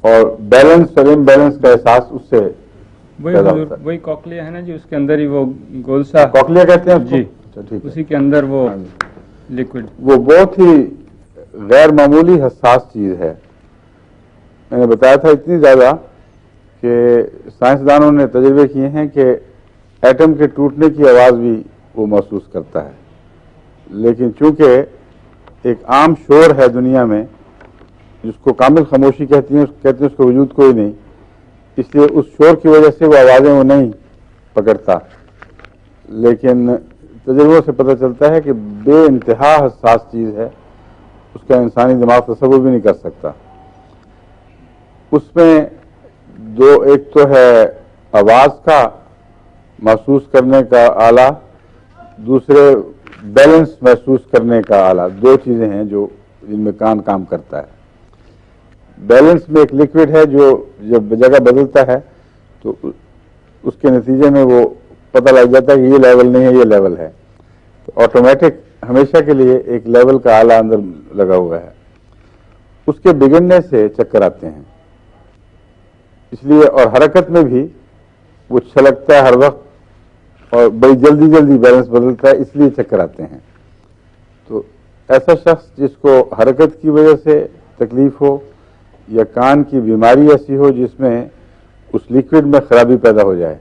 اور بیلنس اور امبیلنس کا احساس اس سے پیدا ہوتا ہے. وہی کوکلیا ہے نا جی، اس کے اندر ہی وہ گول سا کوکلیا کہتے ہیں اس کو؟ جی، اچھا ٹھیک ہے. اسی کے اندر وہ لکوڈ. وہ بہت ہی غیر معمولی حساس چیز ہے. میں نے بتایا تھا اتنی زیادہ کہ سائنسدانوں نے تجربے کیے ہیں کہ ایٹم کے ٹوٹنے کی آواز بھی وہ محسوس کرتا ہے، لیکن چونکہ ایک عام شور ہے دنیا میں جس کو کامل خاموشی کہتے ہیں اس کا وجود کوئی نہیں، اس لیے اس شور کی وجہ سے وہ آوازیں وہ نہیں پکڑتا. لیکن تجربوں سے پتہ چلتا ہے کہ بے انتہا حساس چیز ہے، اس کا انسانی دماغ تصور بھی نہیں کر سکتا. اس میں ایک تو ہے آواز کا محسوس کرنے کا آلہ، دوسرے بیلنس محسوس کرنے کا آلہ. دو چیزیں ہیں جو جن میں کان کام کرتا ہے. بیلنس میں ایک لکوڈ ہے جو جب جگہ بدلتا ہے تو اس کے نتیجے میں وہ پتہ لگ جاتا ہے کہ یہ لیول نہیں ہے، یہ لیول ہے. تو آٹومیٹک ہمیشہ کے لیے ایک لیول کا آلہ اندر لگا ہوا ہے. اس کے بگڑنے سے چکر آتے ہیں، اس لیے اور حرکت میں بھی وہ چھلکتا ہے ہر وقت اور بڑی جلدی جلدی بیلنس بدلتا ہے، اس لیے چکر آتے ہیں. تو ایسا شخص جس کو حرکت کی وجہ سے تکلیف ہو یا کان کی بیماری ایسی ہو جس میں اس لیکوڈ میں خرابی پیدا ہو جائے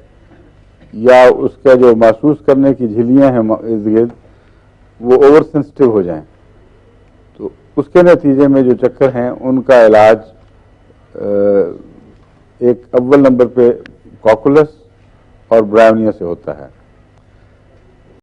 یا اس کا جو محسوس کرنے کی جھلیاں ہیں ارد گرد وہ اوور سینسٹیو ہو جائیں، تو اس کے نتیجے میں جو چکر ہیں ان کا علاج ایک اول نمبر پہ کوکولس اور برائیونیا سے ہوتا ہے.